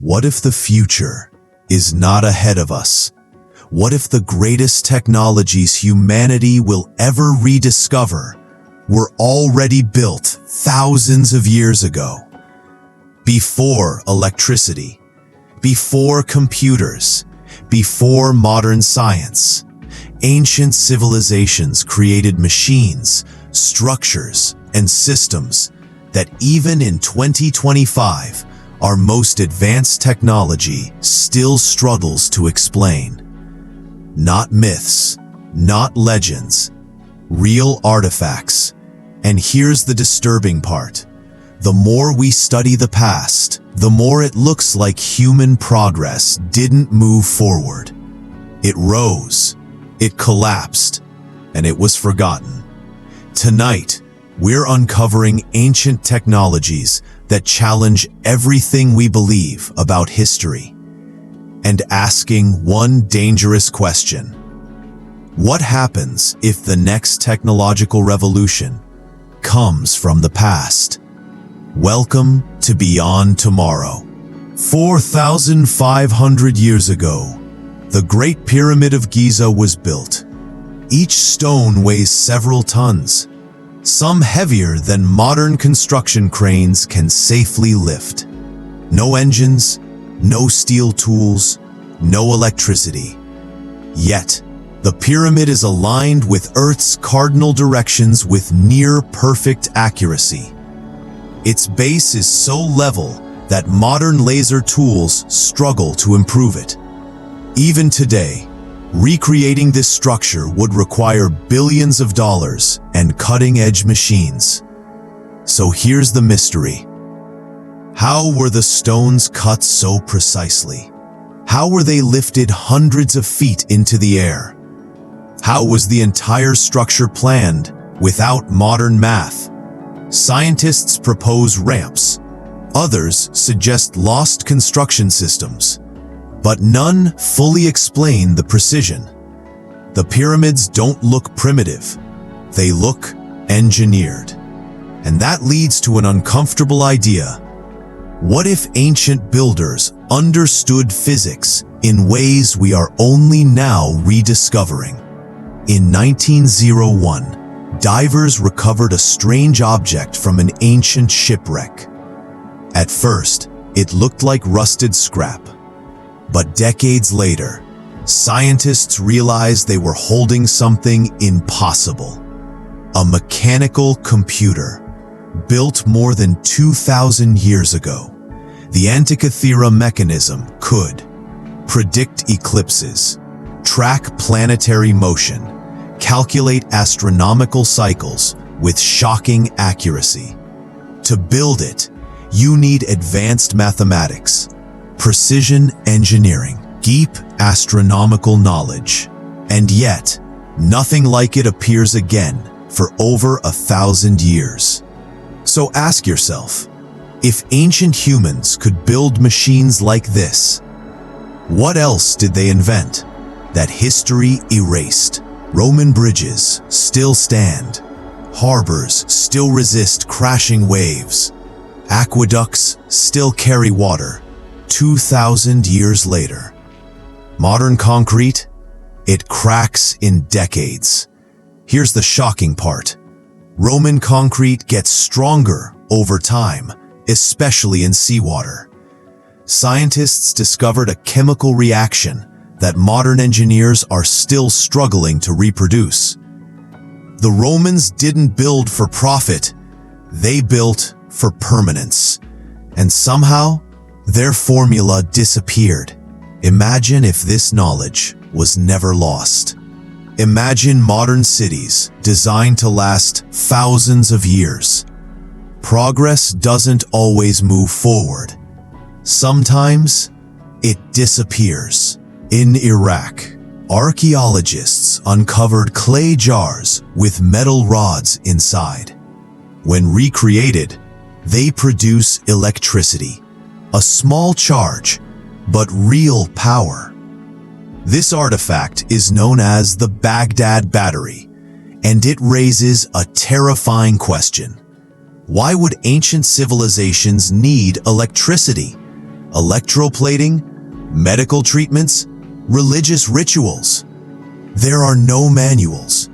What if the future is not ahead of us? What if the greatest technologies humanity will ever rediscover were already built thousands of years ago? Before electricity, before computers, before modern science, ancient civilizations created machines, structures, and systems that even in 2025, our most advanced technology still struggles to explain. Not myths, not legends, real artifacts. And here's the disturbing part. The more we study the past, the more it looks like human progress didn't move forward. It rose, it collapsed, and it was forgotten. Tonight, we're uncovering ancient technologies that challenge everything we believe about history, and asking one dangerous question. What happens if the next technological revolution comes from the past? Welcome to Beyond Tomorrow. 4,500 years ago, the Great Pyramid of Giza was built. Each stone weighs several tons, some heavier than modern construction cranes can safely lift. No engines, no steel tools, no electricity. Yet, the pyramid is aligned with Earth's cardinal directions with near-perfect accuracy. Its base is so level that modern laser tools struggle to improve it. Even today, recreating this structure would require billions of dollars and cutting-edge machines. So here's the mystery. How were the stones cut so precisely? How were they lifted hundreds of feet into the air? How was the entire structure planned without modern math? Scientists propose ramps. Others suggest lost construction systems. But none fully explain the precision. The pyramids don't look primitive. They look engineered. And that leads to an uncomfortable idea. What if ancient builders understood physics in ways we are only now rediscovering? In 1901, divers recovered a strange object from an ancient shipwreck. At first, it looked like rusted scrap. But decades later, scientists realized they were holding something impossible. A mechanical computer, built more than 2,000 years ago. The Antikythera Mechanism could predict eclipses, track planetary motion, calculate astronomical cycles with shocking accuracy. To build it, you need advanced mathematics, precision engineering, deep astronomical knowledge, and yet, nothing like it appears again for over 1,000 years. So ask yourself, if ancient humans could build machines like this, what else did they invent that history erased? Roman bridges still stand, harbors still resist crashing waves, aqueducts still carry water 2,000 years later. Modern concrete, it cracks in decades. Here's the shocking part. Roman concrete gets stronger over time, especially in seawater. Scientists discovered a chemical reaction that modern engineers are still struggling to reproduce. The Romans didn't build for profit, they built for permanence. And somehow, their formula disappeared. Imagine if this knowledge was never lost. Imagine modern cities designed to last thousands of years. Progress doesn't always move forward. Sometimes, it disappears. In Iraq, archaeologists uncovered clay jars with metal rods inside. When recreated, they produce electricity. A small charge, but real power. This artifact is known as the Baghdad Battery, and it raises a terrifying question. Why would ancient civilizations need electricity? electroplating, medical treatments, religious rituals. There are no manuals,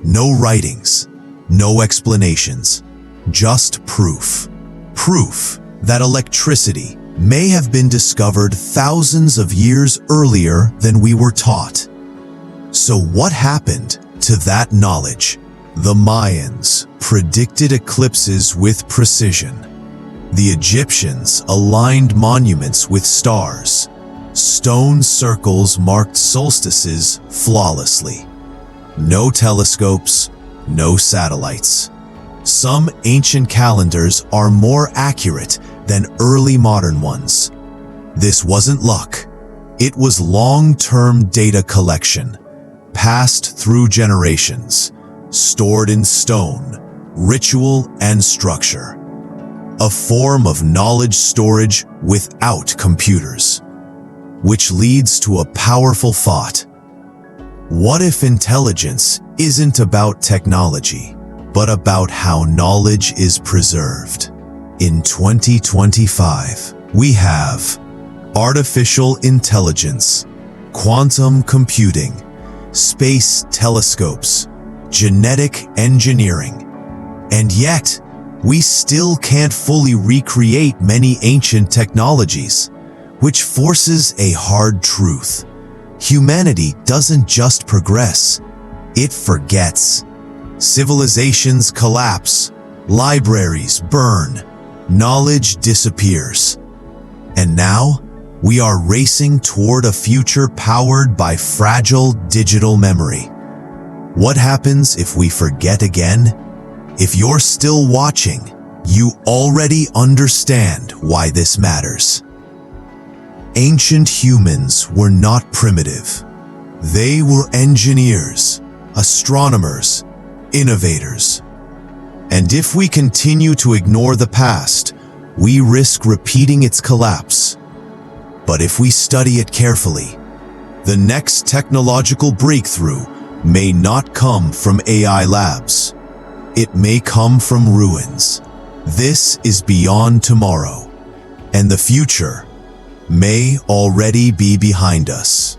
no writings, no explanations, just proof. Proof that electricity may have been discovered thousands of years earlier than we were taught. So what happened to that knowledge? The Mayans predicted eclipses with precision. The Egyptians aligned monuments with stars. Stone circles marked solstices flawlessly. No telescopes, no satellites. Some ancient calendars are more accurate than early modern ones. This wasn't luck. It was long-term data collection, passed through generations, stored in stone, ritual, and structure. A form of knowledge storage without computers. Which leads to a powerful thought. What if intelligence isn't about technology, but about how knowledge is preserved? In 2025, we have artificial intelligence, quantum computing, space telescopes, genetic engineering, and yet we still can't fully recreate many ancient technologies, which forces a hard truth. Humanity doesn't just progress, it forgets. Civilizations collapse, libraries burn, knowledge disappears. And now, we are racing toward a future powered by fragile digital memory. What happens if we forget again? If you're still watching, you already understand why this matters. Ancient humans were not primitive. They were engineers, astronomers, innovators. And if we continue to ignore the past, we risk repeating its collapse. But if we study it carefully, the next technological breakthrough may not come from AI labs. It may come from ruins. This is beyond tomorrow, and the future may already be behind us.